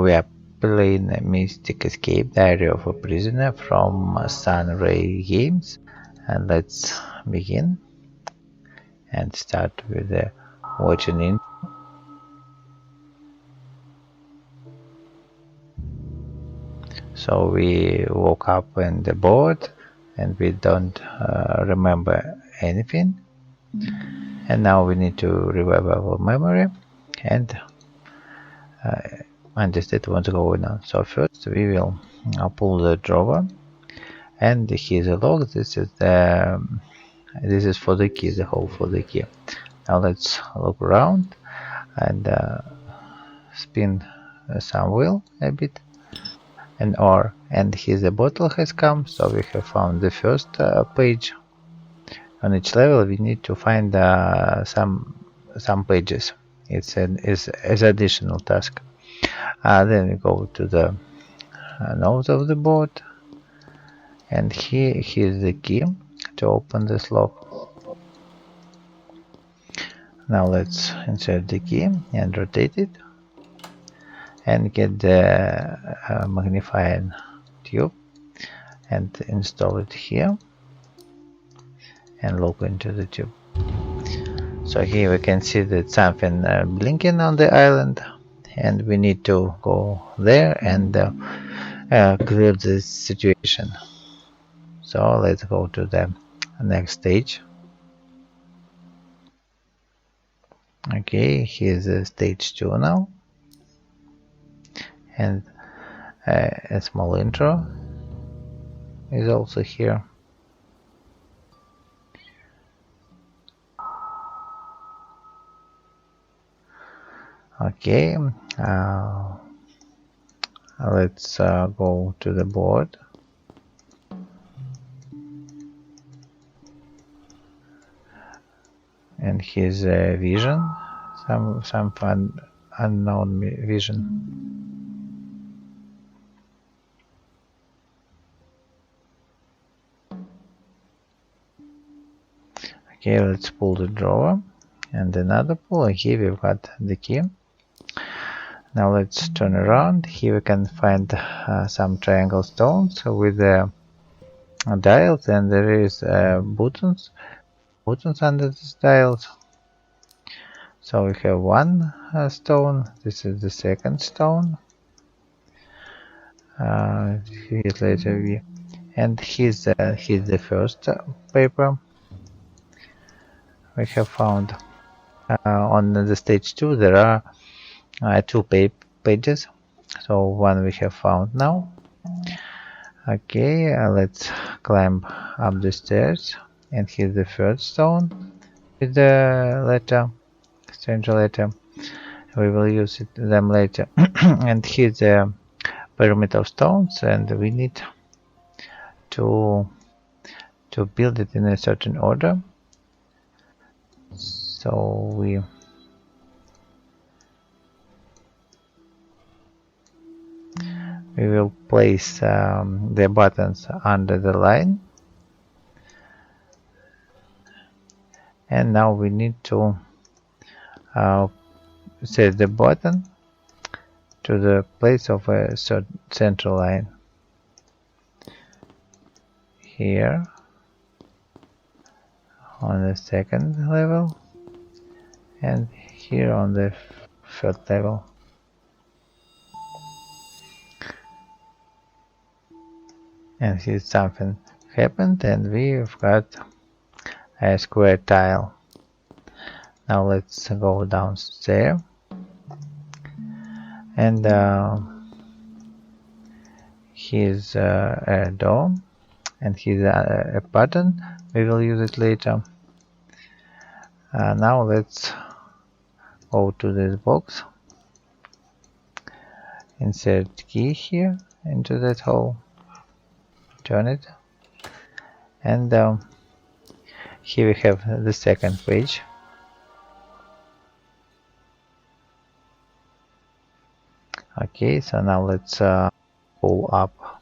We are playing a Mystic Escape Diary of a Prisoner from SunRay Games, and let's begin and start with the watching in. So we woke up in the board and we don't remember anything, and now we need to revive our memory and understand what's going on. So first we will pull the drawer, and here's a lock. This is for the key, the hole for the key. Now let's look around and spin some wheel a bit, and here's the bottle has come. So we have found the first page. On each level we need to find some pages. It's an additional task. Then we go to the nose of the board, and here's the key to open this lock. Now let's insert the key and rotate it and get the magnifying tube and install it here and look into the tube. So here we can see that something blinking on the island, and we need to go there and clear this situation. So let's go to the next stage. Okay, here's stage 2 now, and a small intro is also here. Okay, let's go to the board. And here's a vision, some fun unknown vision. Okay, let's pull the drawer and another pull. Here we've got the key. Now let's turn around. Here we can find some triangle stones with dials, and there is buttons under these dials. So we have one stone. This is the second stone. Here's later and here's the first paper we have found. On the stage 2 there are 2 pages, so one we have found now. Okay, let's climb up the stairs, and here's the third stone with the letter, strange letter. We will use them later. And here's the pyramid of stones, and we need to build it in a certain order. So we will place the buttons under the line, and now we need to set the button to the place of a central line here on the second level and here on the third level. And here something happened, and we've got a square tile. Now let's go downstairs, and here's a door, and here's a button. We will use it later. Now let's go to this box, insert key here into that hole, turn it, and here we have the second page. Okay, so now let's pull up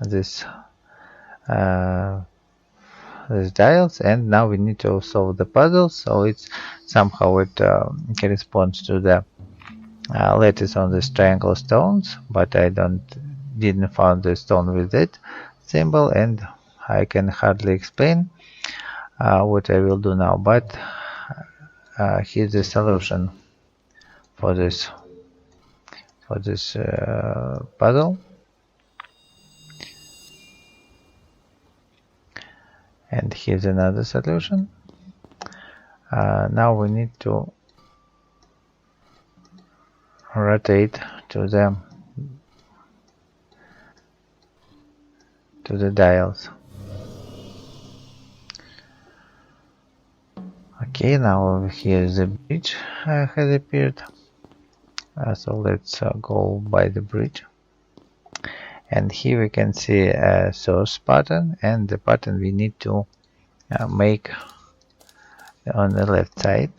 this dials, and now we need to solve the puzzle. So it's somehow it corresponds to the lattice on this triangle stones, but I didn't find the stone with that symbol, and I can hardly explain what I will do now. But here's the solution for this puzzle. And here's another solution. Now we need to rotate to the dials. Okay, now here's the bridge has appeared. So let's go by the bridge. And here we can see a source pattern, and the pattern we need to make on the left side.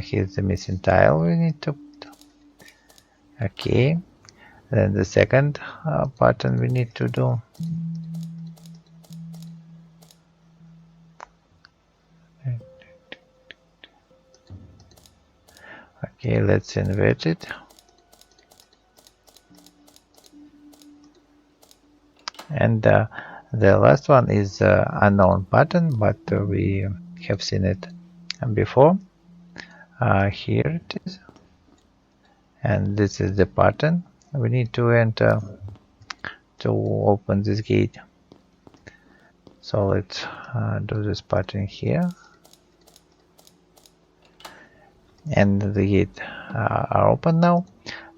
Here's the missing tile we need to put. Okay, then the second pattern we need to do. Okay, let's invert it. And the last one is unknown pattern, but we have seen it before. Here it is, and this is the pattern we need to enter to open this gate. So let's do this pattern here, and the gate are open now.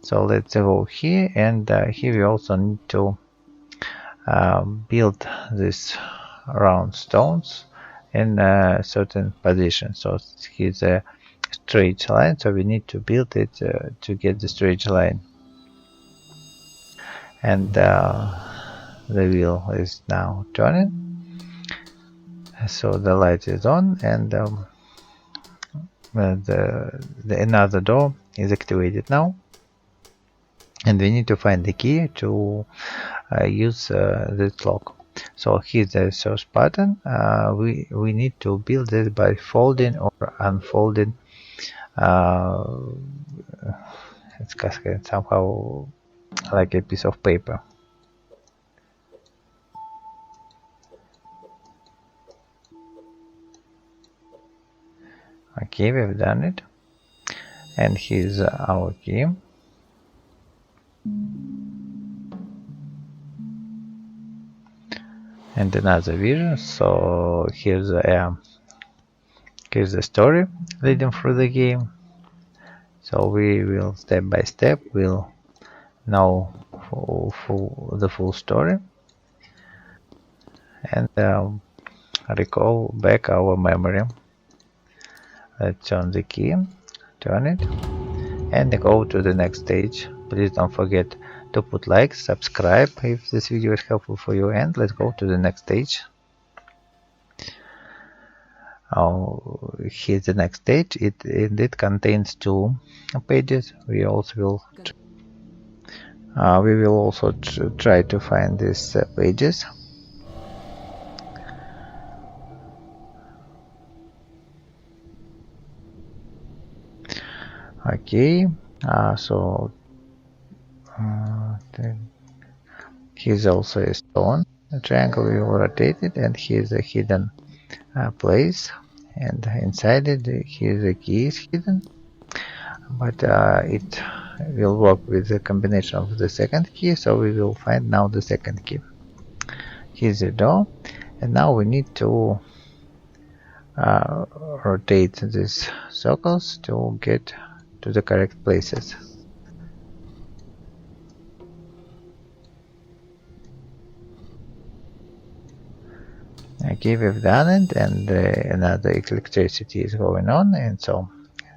So let's go here, and here we also need to build these round stones in a certain position. So here's a straight line, so we need to build it to get the straight line. And the wheel is now turning, so the light is on, and another door is activated now, and we need to find the key to use this lock. So here's the source pattern. We need to build this by folding or unfolding. It's cascaded somehow like a piece of paper. Okay, we've done it, and here's our key. And another vision. So here's the story leading through the game. So we will step by step will know the full story, and recall back our memory. Let's turn the key, turn it, and go to the next stage. Please don't forget to put likes, subscribe if this video is helpful for you, and let's go to the next stage. Here's the next stage. It contains 2 pages. We will also try to find these pages. Okay, so here's also a stone, a triangle. We will rotate it, and here's a hidden place, and inside it here's a key is hidden, but it will work with the combination of the second key, so we will find now the second key. Here's the door, and now we need to rotate these circles to get to the correct places. Okay, we've done it, and another electricity is going on, and so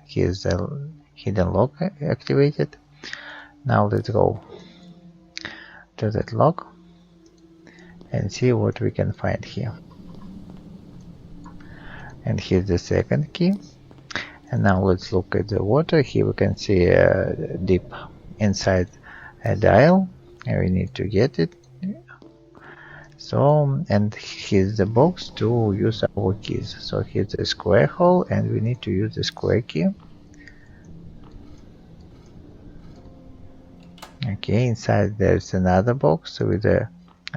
here's the hidden lock activated. Now let's go to that lock and see what we can find here. And here's the second key. And now let's look at the water. Here we can see a dip inside a dial, and we need to get it. So, and here's the box to use our keys. So here's the square hole, and we need to use the square key. Okay, inside there's another box with a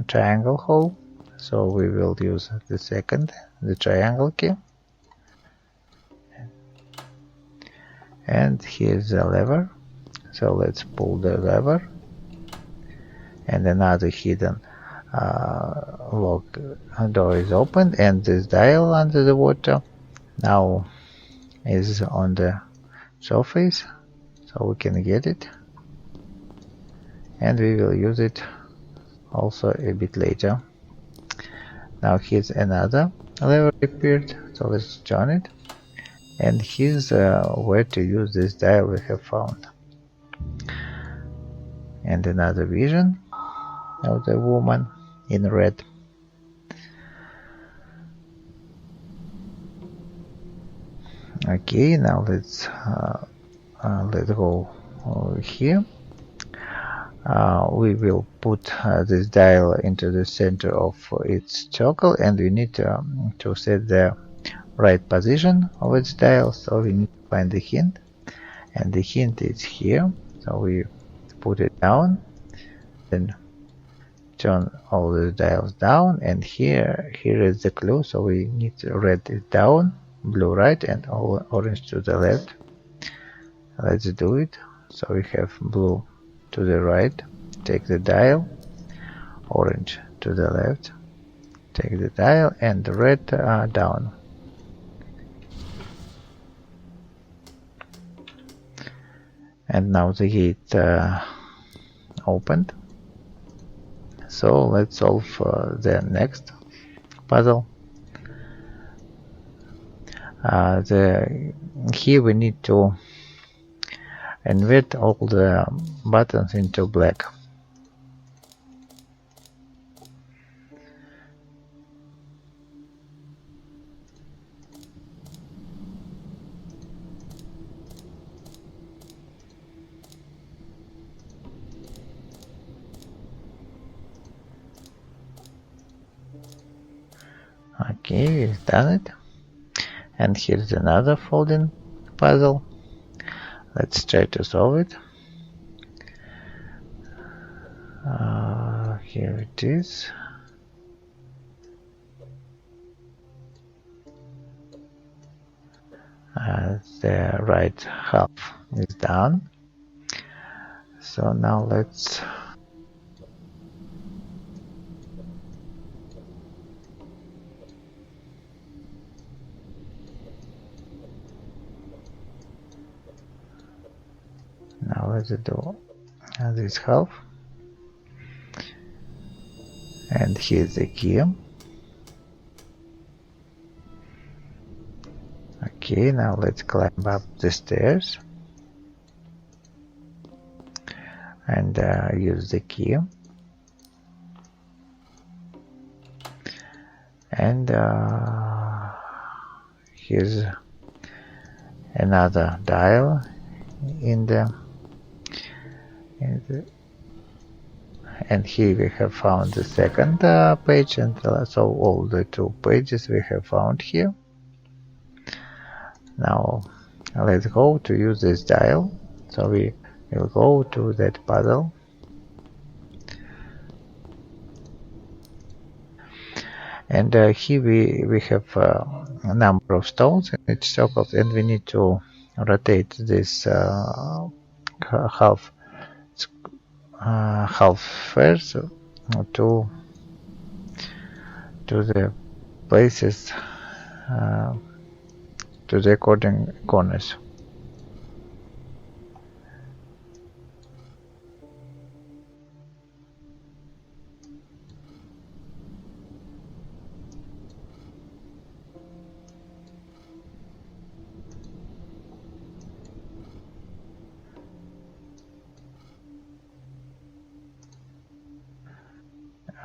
triangle hole, so we will use the triangle key. And here's the lever, so let's pull the lever, and another hidden lock door is opened, and this dial under the water now is on the surface, so we can get it, and we will use it also a bit later. Now here's another lever appeared, so let's turn it, and here's where to use this dial we have found, and another vision of the woman in red. Okay, now let's go over here. We will put this dial into the center of its circle, and we need to set the right position of its dial, so we need to find the hint, and the hint is here, so we put it down, then turn all the dials down, and here is the clue, so we need to red it down, blue right, and orange to the left. Let's do it. So we have blue to the right, take the dial, orange to the left, take the dial, and the red down. And now the gate opened. So let's solve the next puzzle. Here we need to invert all the buttons into black. Okay, we've done it. And here's another folding puzzle. Let's try to solve it. Here it is. The right half is done. So now let's do this half, and here's the key. Okay, now let's climb up the stairs and use the key, and here's another dial and here we have found the second page, and so all the 2 pages we have found here. Now let's go to use this dial, so we will go to that puzzle, and here we have a number of stones in each circle, and we need to rotate this half first to the places to the according corners.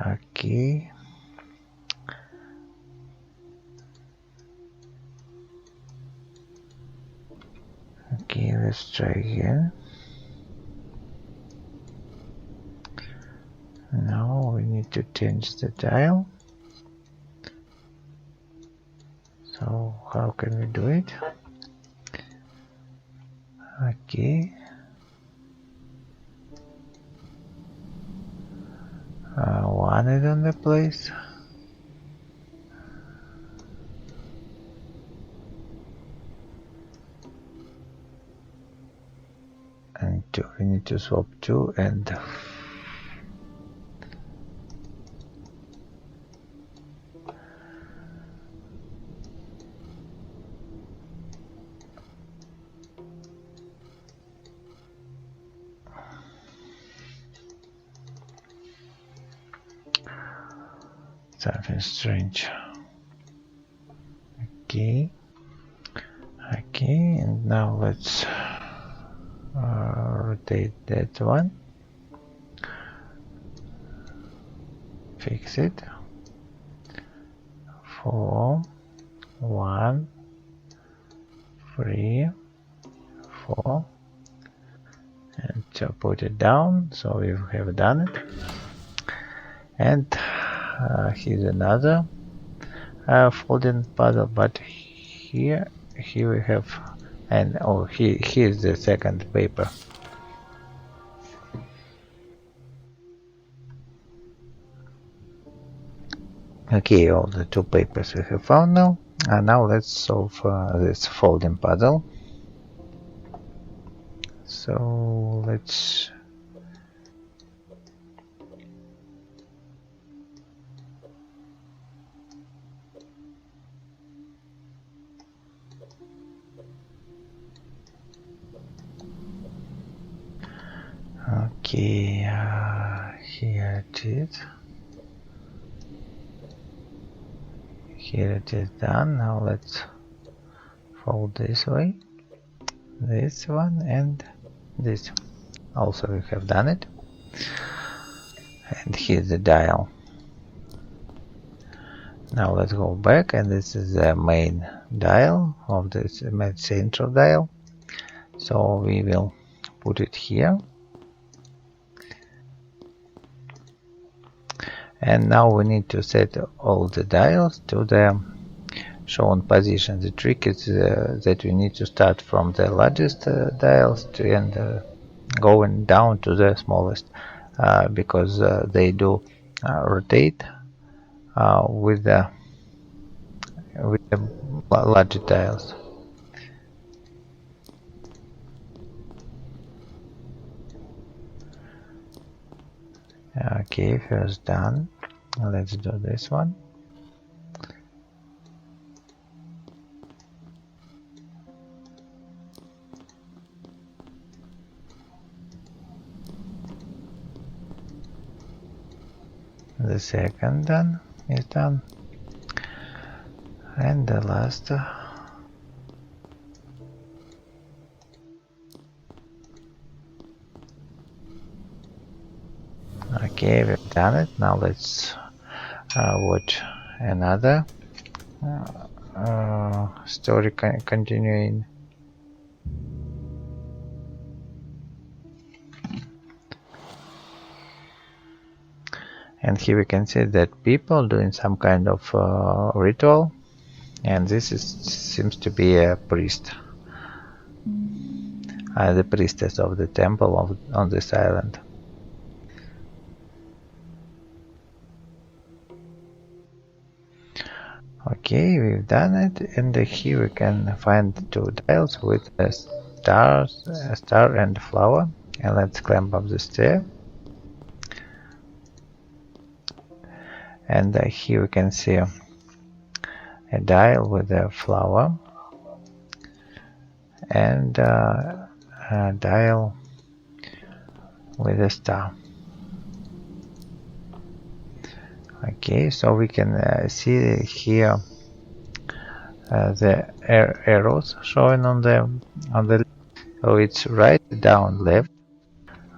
Okay. Okay, let's try again. Now we need to change the dial. So how can we do it? Okay. One is on the place. And two, we need to swap two and something strange. Okay, and now let's rotate that one, fix it. 4, 1, 3, 4, and to put it down. So we have done it. And here's another folding puzzle, but here we have, and oh, here's the second paper. Okay, all the two papers we have found now. And now let's solve this folding puzzle. So let's okay, here it is. Here it is done. Now let's fold this way, this one, and this. Also we have done it. And here's the dial. Now let's go back, and this is the main dial of this main central dial. So we will put it here. And now we need to set all the dials to the shown position. The trick is that we need to start from the largest dials to and going down to the smallest, because they do rotate with the larger dials. Okay, first done. Let's do this one. The second done is done, and the last. Okay, we've done it. Now let's watch another story continuing. And here we can see that people doing some kind of ritual, and this seems to be a priest, the priestess of the temple on this island. Okay, we've done it, and here we can find two dials with a star and a flower. And let's climb up the stair. And here we can see a dial with a flower and a dial with a star. Okay, so we can see here the arrows showing on the so it's right, down, left.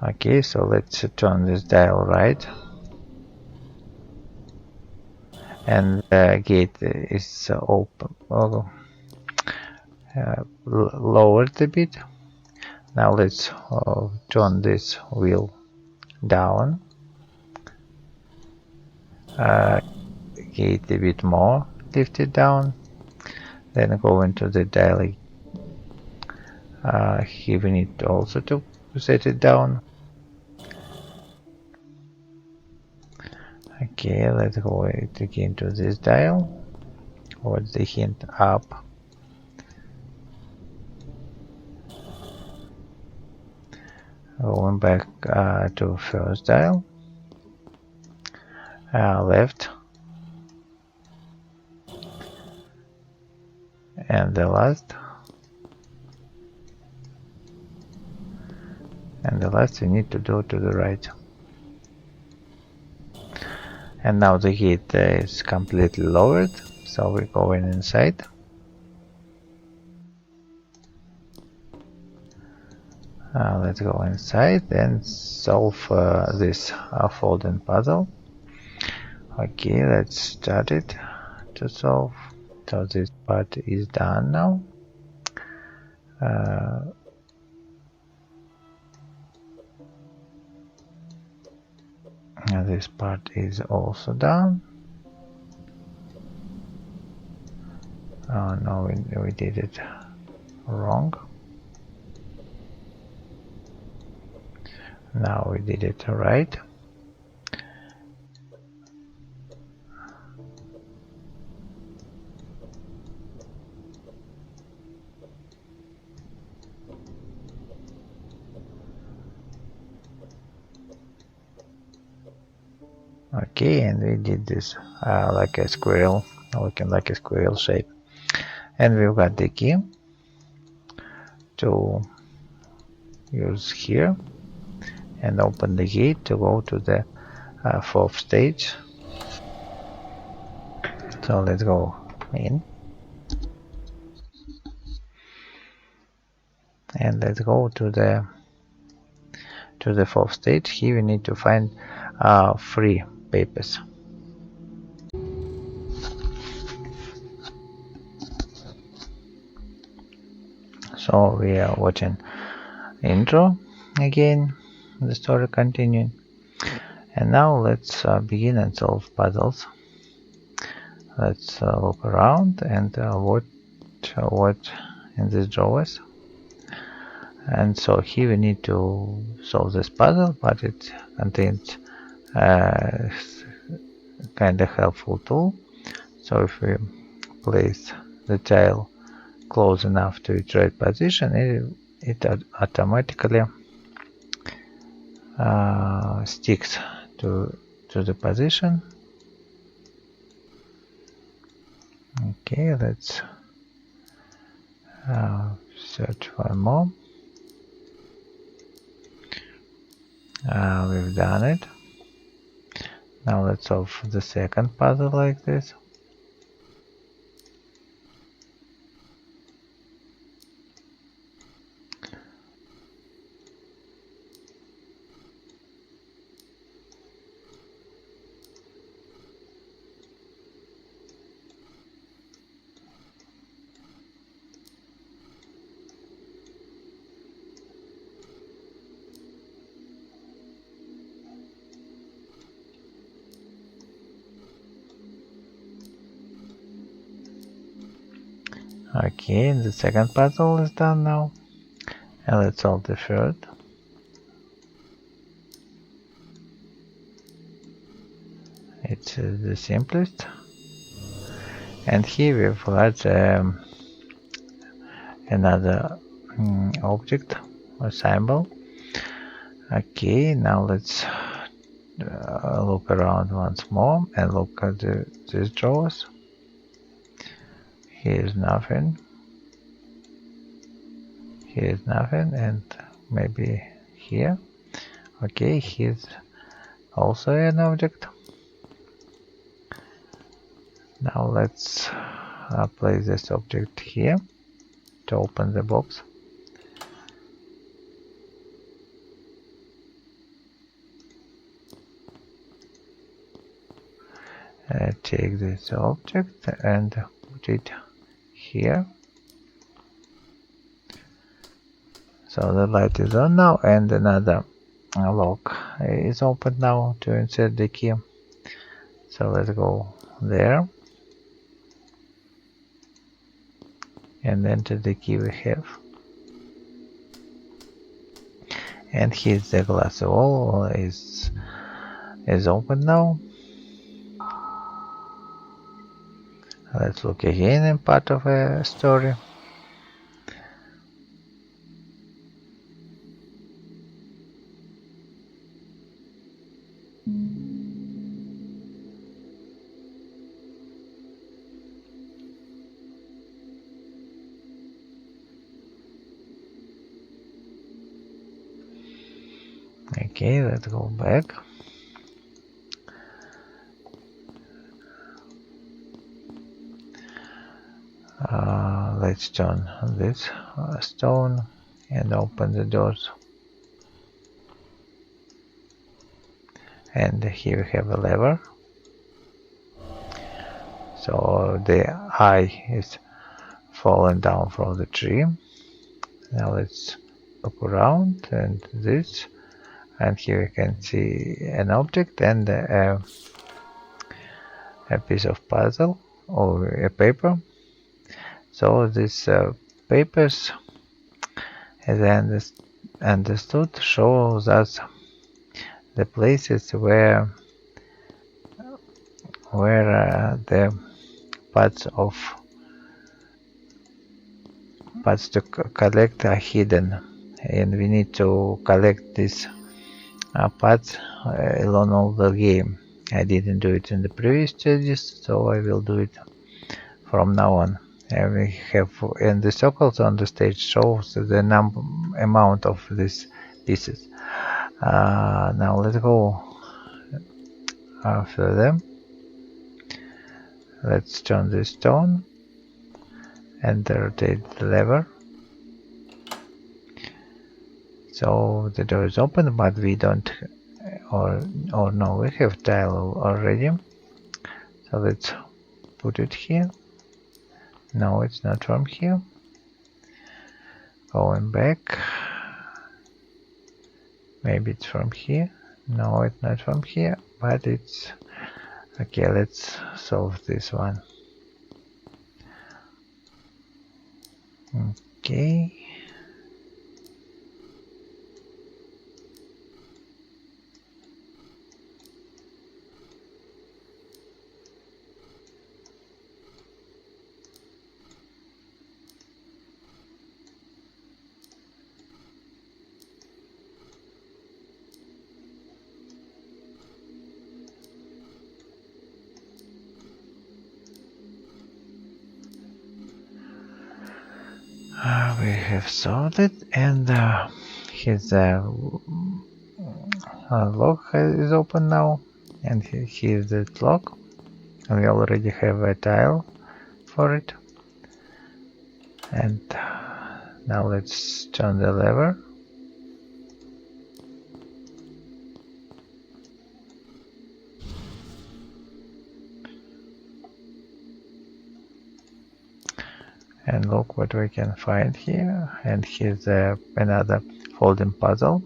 Okay, so let's turn this dial right, and the gate is open, lowered a bit. Now let's turn this wheel down, gate a bit more, lift it down, then go into the dial. Here we need also to set it down. Okay, let's go again to this dial. What's the hint? Up. Going back to first dial. Left. And the last. And the last we need to do to the right. And now the heat is completely lowered, so we're going inside. Let's go inside and solve this folding puzzle. Okay, let's start it to solve. So this part is done now. And this part is also done. Oh no, we did it wrong. Now we did it right. Okay, and we did this like a squirrel, looking like a squirrel shape. And we've got the key to use here and open the gate to go to the fourth stage. So let's go in. And let's go to the fourth stage. Here we need to find 3 papers. So we are watching intro again, the story continuing. And now let's begin and solve puzzles. Let's look around and watch what in these drawers. And so here we need to solve this puzzle, but it contains kind of helpful tool. So if we place the tile close enough to its right position, it automatically sticks to the position. Okay, let's search for more. We've done it. Now let's solve the second puzzle like this. Okay, the second puzzle is done now. And let's solve the third. It's the simplest. And here we've got another object or symbol. Okay, now let's look around once more and look at these drawers. Here's nothing. Here's nothing, and maybe here. Okay, here's also an object. Now let's place this object here to open the box. Take this object and put it here. So the light is on now, and another lock is open now to insert the key. So let's go there and enter the key we have. And here's the glass wall is open now. Let's look again in part of a story. Okay, let's go back. Let's turn this stone and open the doors. And here we have a lever. So the eye is fallen down from the tree. Now let's look around and this. And here you can see an object and a piece of puzzle or a paper. So these papers, as I understood, shows us the places where the parts to collect are hidden, and we need to collect these parts along all the game. I didn't do it in the previous stages, so I will do it from now on. And we have in the circles on the stage shows the amount of these pieces. Now let's go after them. Let's turn this stone and rotate the lever. So the door is open, but we don't, or no, we have tile already. So let's put it here. No, it's not from here. Going back. Maybe it's from here. No, it's not from here, but it's okay. Let's solve this one. Okay. We have solved it, and his lock is open now, and here's the lock. We already have a tile for it, and now let's turn the lever. And look what we can find here. And here's another folding puzzle.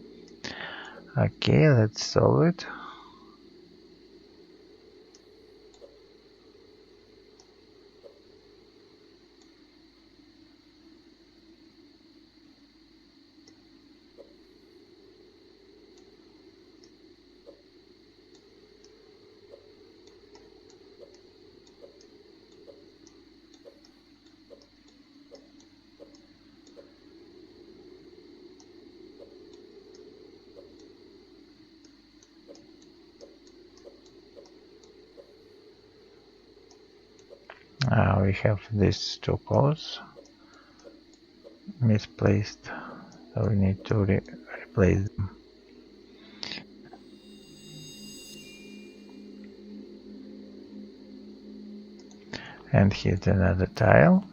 Okay, let's solve it. We have these two codes misplaced, so we need to replace them. And here's another tile.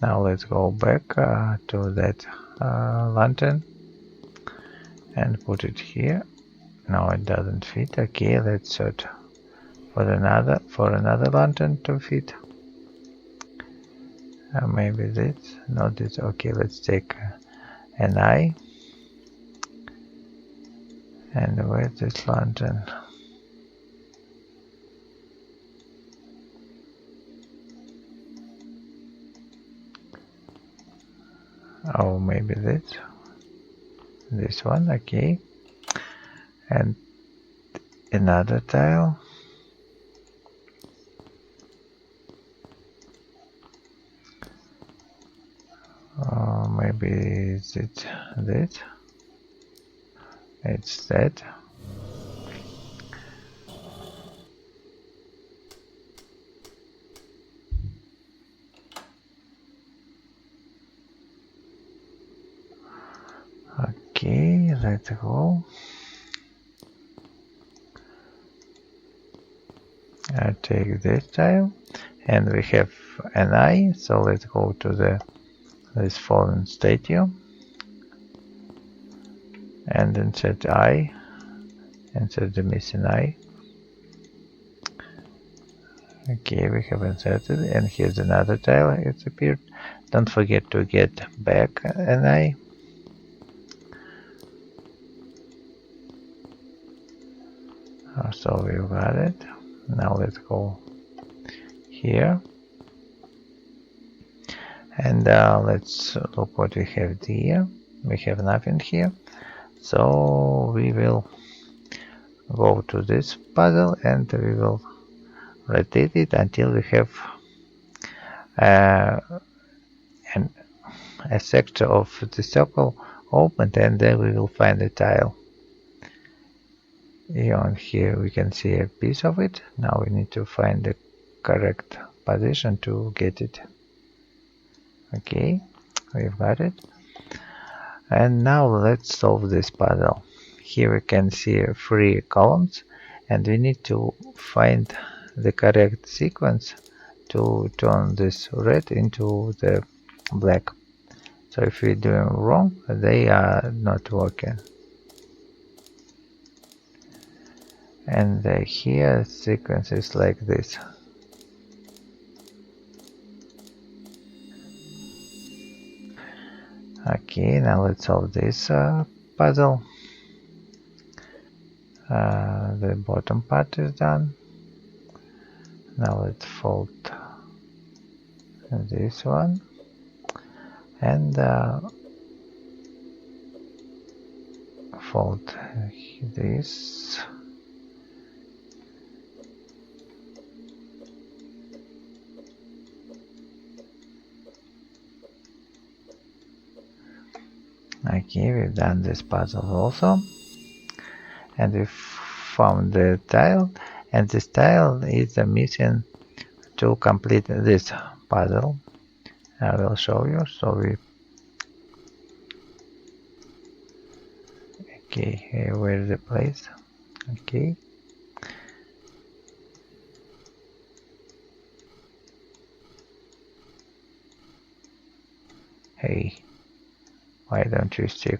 Now let's go back to that lantern and put it here. No, it doesn't fit. Okay, let's search for another lantern to fit. Maybe this, not this. Okay, let's take an eye. And where's this lantern? Oh, maybe this one. Okay, and another tile. maybe is it this? It's that. Okay, let's go. I take this tile, and we have an eye. So let's go to this fallen statue and insert eye. Insert the missing eye. Okay, we have inserted, and here's another tile. It's appeared. Don't forget to get back an eye. So we've got it. Now let's go here, and let's look what we have here. We have nothing here, so we will go to this puzzle and we will rotate it until we have a sector of the circle opened, and then we will find a tile. Here we can see a piece of it. Now we need to find the correct position to get it. Okay, we've got it. And now let's solve this puzzle. Here we can see 3 columns, and we need to find the correct sequence to turn this red into the black. So if we do them wrong, they are not working. And here sequence is like this. Okay, now let's solve this puzzle. The bottom part is done. Now let's fold this one and fold this. Okay, we've done this puzzle also, and we found the tile, and this tile is missing to complete this puzzle. I will show you. So we where's the place? Okay, hey, why don't you stick?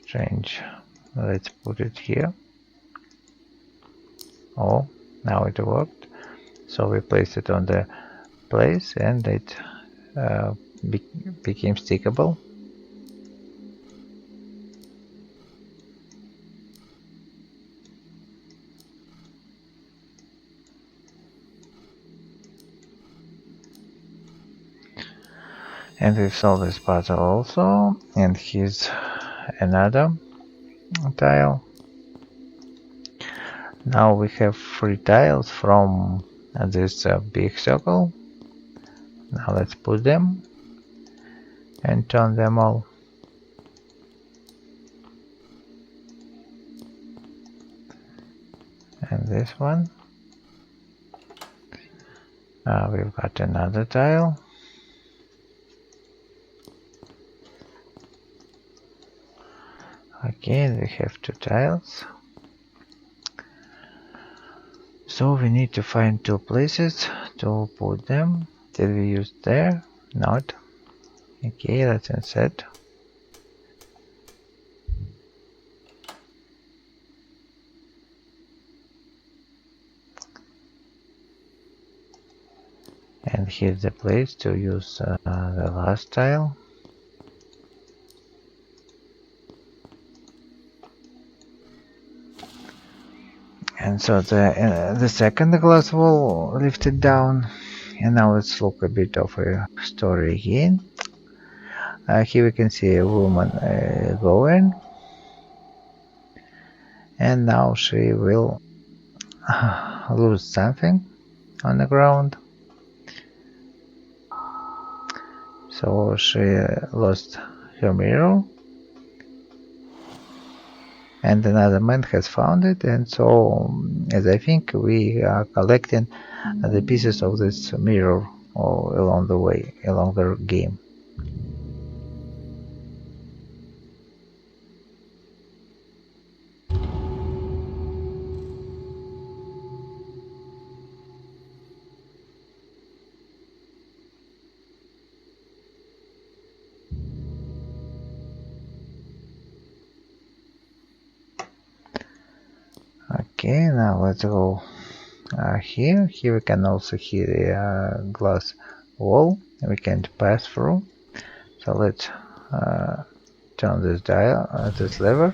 Strange. Let's put it here. Oh, now it worked. So we place it on the place, and it became stickable. And we've solved this puzzle also, and here's another tile. Now we have 3 tiles from this big circle. Now let's put them and turn them all. And this one. We've got another tile. Again, we have 2 tiles. So we need to find 2 places to put them. Did we use there? Not. Okay, let's insert. And here's the place to use the last tile. And so the second glass wall lifted down. And now let's look a bit of a story again. Here we can see a woman going, and now she will lose something on the ground. So she lost her mirror, and another man has found it, and so as I think we are collecting the pieces of this mirror all along the way, along the game. Okay, now let's go here. Here we can also hit a glass wall we can pass through. So let's turn this dial, this lever,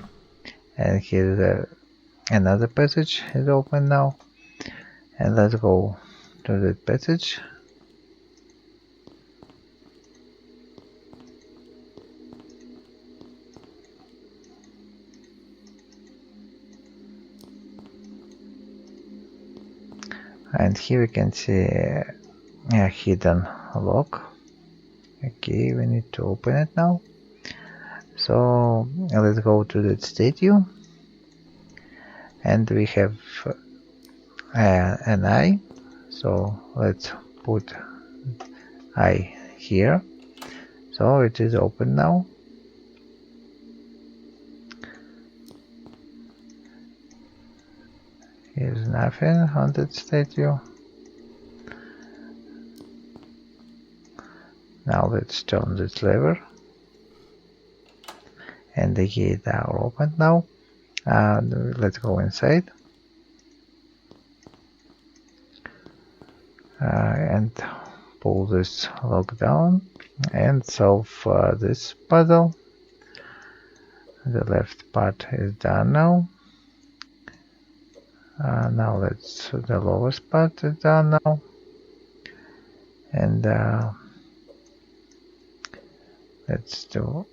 and here another passage is open now. And let's go to that passage. And here we can see a hidden lock. Okay, we need to open it now. So let's go to that statue. And we have an eye. So let's put eye here. So it is open now. Here's nothing on that statue. Now let's turn this lever. And the gates are open now. Let's go inside. And pull this lock down and solve this puzzle. The left part is done now. Now the lowest part is done now. And let's do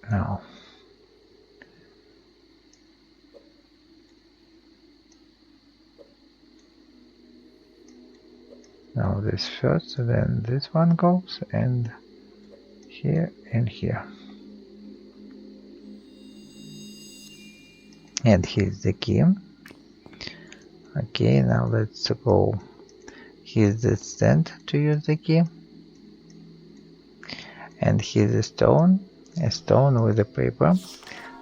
now. Now this first, then this one goes, and here and here. And here's the key. Okay, now let's go. Here's the stand to use the key. And here's a stone with a paper.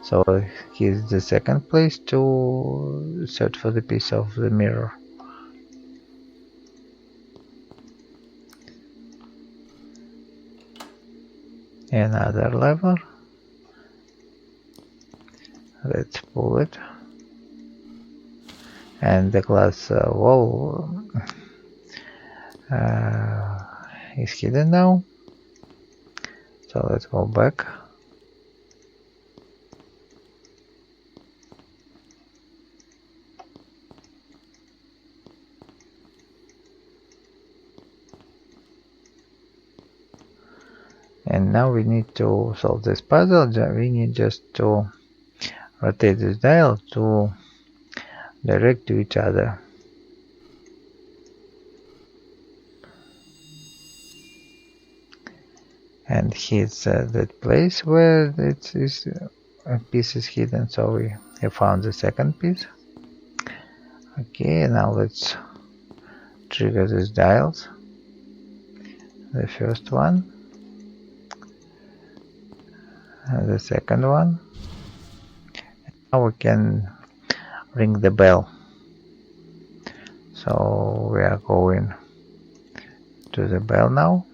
So here's the second place to search for the piece of the mirror. Another lever. Let's pull it. And the glass wall is hidden now. So let's go back. And now we need to solve this puzzle. We need just to rotate this dial to direct to each other. And here's that place where it is a piece is hidden, so we have found the second piece. Okay, now let's trigger these dials. The first one, and the second one. Now we can ring the bell. So we are going to the bell now.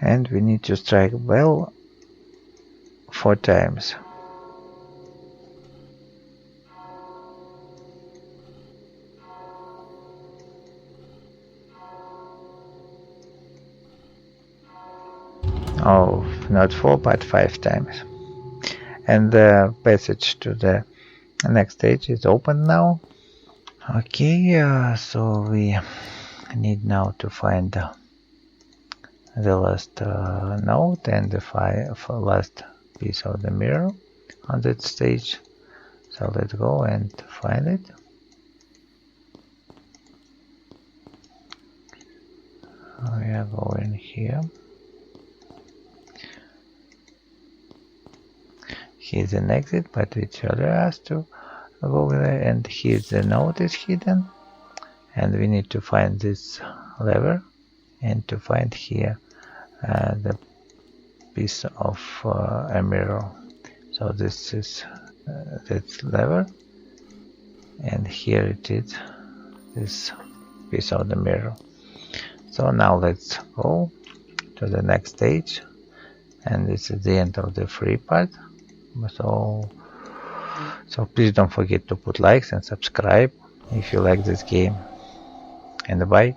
And we need to strike bell 4 times. Oh, not 4 but 5 times. And the passage to the next stage is open now. Okay, so we need now to find the last note and the last piece of the mirror on that stage. So let's go and find it. We are going here. Here's an exit, but it will allow us to go there, and here's the note is hidden, and we need to find this lever and to find here the piece of a mirror. So this is that lever, and here it is, this piece of the mirror. So now let's go to the next stage, and this is the end of the free part. So please don't forget to put likes and subscribe if you like this game, and bye.